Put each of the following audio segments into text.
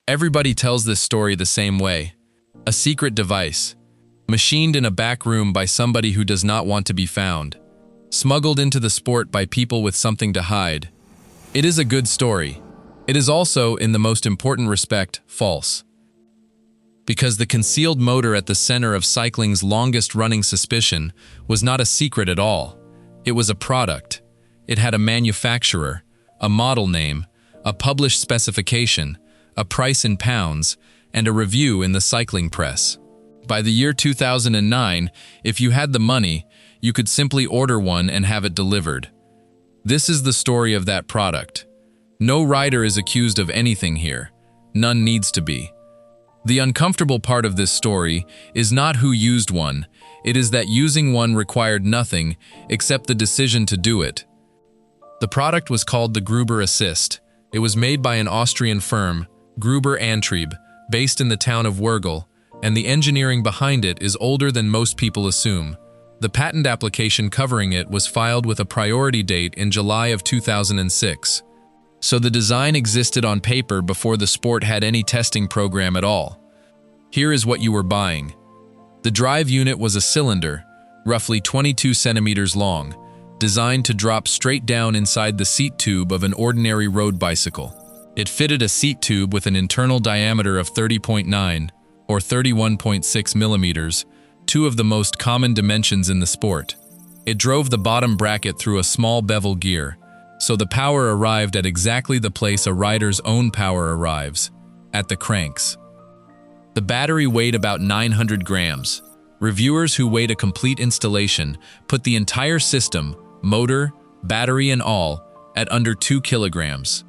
Everybody tells this story the same way. A secret device, machined in a back room by somebody who does not want to be found, smuggled into the sport by people with something to hide. It is a good story. It is also, in the most important respect, false. Because the concealed motor at the center of cycling's longest-running suspicion was not a secret at all. It was a product. It had a manufacturer, a model name, a published specification, a price in pounds, and a review in the cycling press. By the year 2009, if you had the money, you could simply order one and have it delivered. This is the story of that product. No rider is accused of anything here. None needs to be. The uncomfortable part of this story is not who used one, it is that using one required nothing except the decision to do it. The product was called the Gruber Assist. It was made by an Austrian firm, Gruber Antrieb, based in the town of Wurgl, and the engineering behind it is older than most people assume. The patent application covering it was filed with a priority date in July of 2006. So the design existed on paper before the sport had any testing program at all. Here is what you were buying. The drive unit was a cylinder, roughly 22 centimeters long, designed to drop straight down inside the seat tube of an ordinary road bicycle. It fitted a seat tube with an internal diameter of 30.9 or 31.6 millimeters, two of the most common dimensions in the sport. It drove the bottom bracket through a small bevel gear, so the power arrived at exactly the place a rider's own power arrives, at the cranks. The battery weighed about 900 grams. Reviewers who weighed a complete installation put the entire system, motor, battery and all, at under 2 kilograms.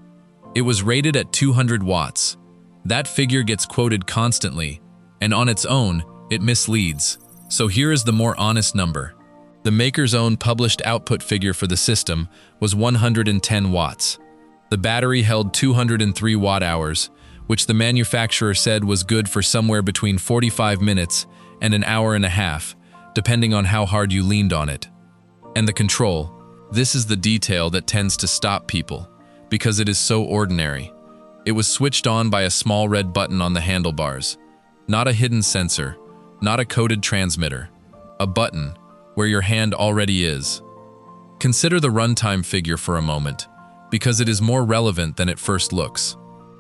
It was rated at 200 watts. That figure gets quoted constantly, and on its own, it misleads. So here is the more honest number. The maker's own published output figure for the system was 110 watts. The battery held 203 watt-hours, which the manufacturer said was good for somewhere between 45 minutes and an hour and a half, depending on how hard you leaned on it. And the control, this is the detail that tends to stop people, because it is so ordinary. It was switched on by a small red button on the handlebars. Not a hidden sensor, not a coded transmitter. A button, where your hand already is. Consider the runtime figure for a moment, because it is more relevant than it first looks.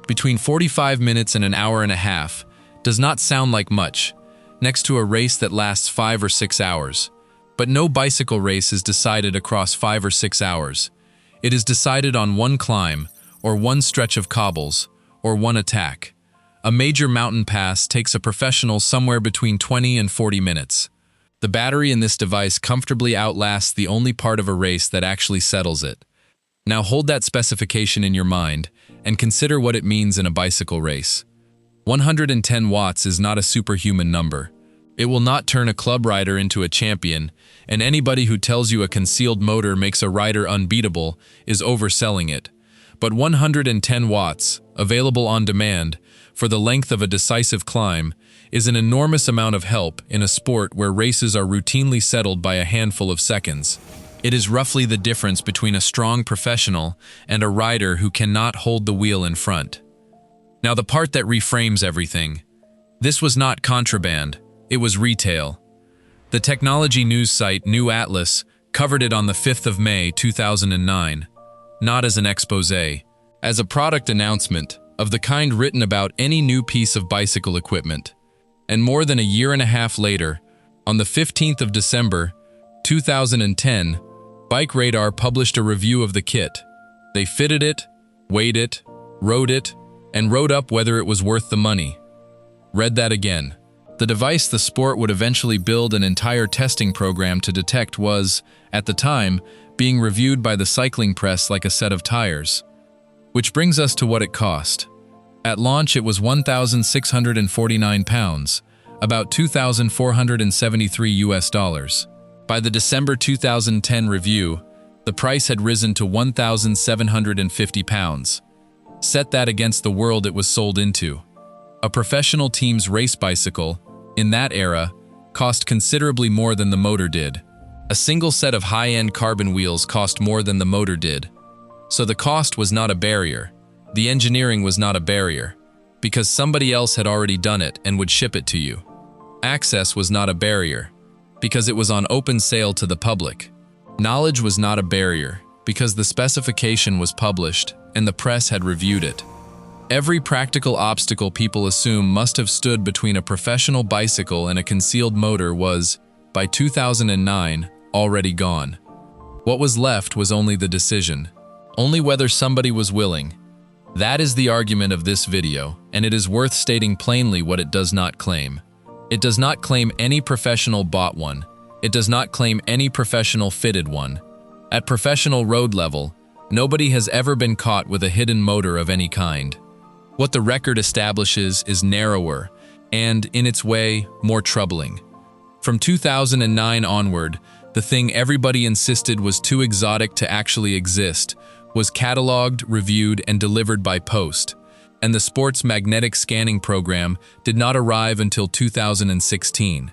Between 45 minutes and an hour and a half does not sound like much, next to a race that lasts 5 or 6 hours. But no bicycle race is decided across 5 or 6 hours. It is decided on one climb, or one stretch of cobbles, or one attack. A major mountain pass takes a professional somewhere between 20 and 40 minutes. The battery in this device comfortably outlasts the only part of a race that actually settles it. Now hold that specification in your mind and consider what it means in a bicycle race. 110 watts is not a superhuman number. It will not turn a club rider into a champion, and anybody who tells you a concealed motor makes a rider unbeatable is overselling it. But 110 watts, available on demand, for the length of a decisive climb, is an enormous amount of help in a sport where races are routinely settled by a handful of seconds. It is roughly the difference between a strong professional and a rider who cannot hold the wheel in front. Now the part that reframes everything. This was not contraband, it was retail. The technology news site New Atlas covered it on the 5th of May 2009, not as an exposé, as a product announcement of the kind written about any new piece of bicycle equipment. And more than a year and a half later, on the 15th of December 2010, Bike Radar published a review of the kit. They fitted it, weighed it, rode it, and wrote up whether it was worth the money. Read that again. The device the sport would eventually build an entire testing program to detect was, at the time, being reviewed by the cycling press like a set of tires. Which brings us to what it cost. At launch, it was 1,649 pounds, about $2,473 US. By the December 2010 review, the price had risen to 1,750 pounds. Set that against the world it was sold into. A professional team's race bicycle, in that era, cost considerably more than the motor did. A single set of high-end carbon wheels cost more than the motor did. So the cost was not a barrier. The engineering was not a barrier. because somebody else had already done it and would ship it to you. Access was not a barrier, because it was on open sale to the public. Knowledge was not a barrier, because the specification was published and the press had reviewed it. Every practical obstacle people assume must have stood between a professional bicycle and a concealed motor was, by 2009, already gone. What was left was only the decision, only whether somebody was willing. That is the argument of this video, and it is worth stating plainly what it does not claim. It does not claim any professional bought one. It does not claim any professional fitted one. At professional road level, nobody has ever been caught with a hidden motor of any kind. What the record establishes is narrower and, in its way, more troubling. From 2009 onward, the thing everybody insisted was too exotic to actually exist was catalogued, reviewed, and delivered by post, and the sports magnetic scanning program did not arrive until 2016.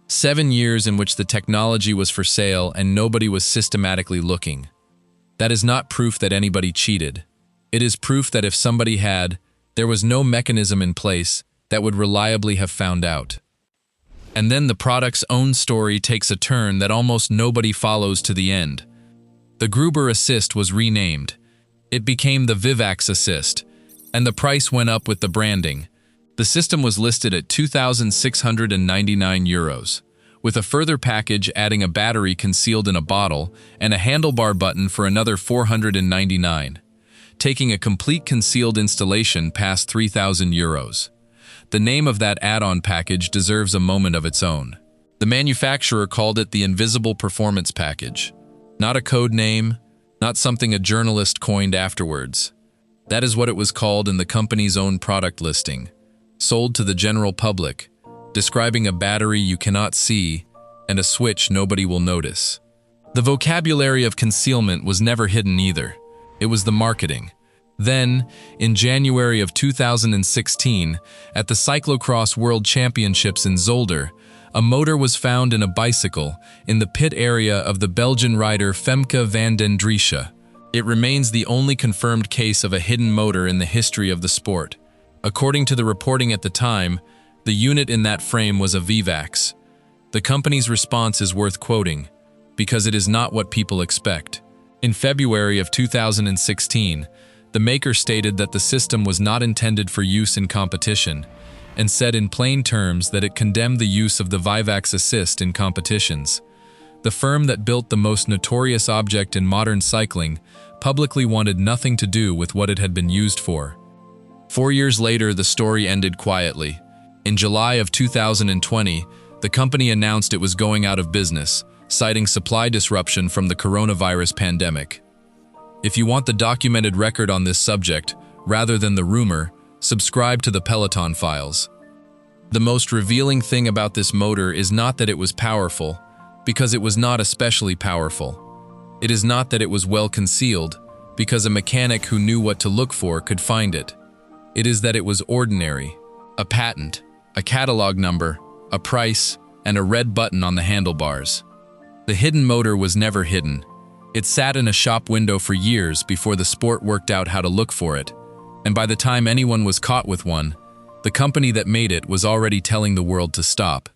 7 years in which the technology was for sale and nobody was systematically looking. That is not proof that anybody cheated. It is proof that if somebody had, there was no mechanism in place that would reliably have found out. And then the product's own story takes a turn that almost nobody follows to the end. The Gruber Assist was renamed. It became the Vivax Assist, and the price went up with the branding. The system was listed at €2,699, with a further package adding a battery concealed in a bottle and a handlebar button for another €499, taking a complete concealed installation past €3,000. The name of that add-on package deserves a moment of its own. The manufacturer called it the Invisible Performance Package. Not a code name, not something a journalist coined afterwards. That is what it was called in the company's own product listing, sold to the general public, describing a battery you cannot see and a switch nobody will notice. The vocabulary of concealment was never hidden either. It was the marketing. Then, in January of 2016, at the Cyclocross World Championships in Zolder, a motor was found in a bicycle in the pit area of the Belgian rider Femke van den Driesche. It remains the only confirmed case of a hidden motor in the history of the sport. According to the reporting at the time, the unit in that frame was a Vivax. The company's response is worth quoting, because it is not what people expect. In February of 2016, the maker stated that the system was not intended for use in competition, and said in plain terms that it condemned the use of the Vivax Assist in competitions. The firm that built the most notorious object in modern cycling publicly wanted nothing to do with what it had been used for. 4 years later, the story ended quietly. In July of 2020, the company announced it was going out of business, citing supply disruption from the coronavirus pandemic. If you want the documented record on this subject, rather than the rumor, subscribe to the Peloton Files. The most revealing thing about this motor is not that it was powerful, because it was not especially powerful. It is not that it was well concealed, because a mechanic who knew what to look for could find it. It is that it was ordinary. A patent, a catalog number, a price, and a red button on the handlebars. The hidden motor was never hidden. It sat in a shop window for years before the sport worked out how to look for it, and by the time anyone was caught with one, the company that made it was already telling the world to stop.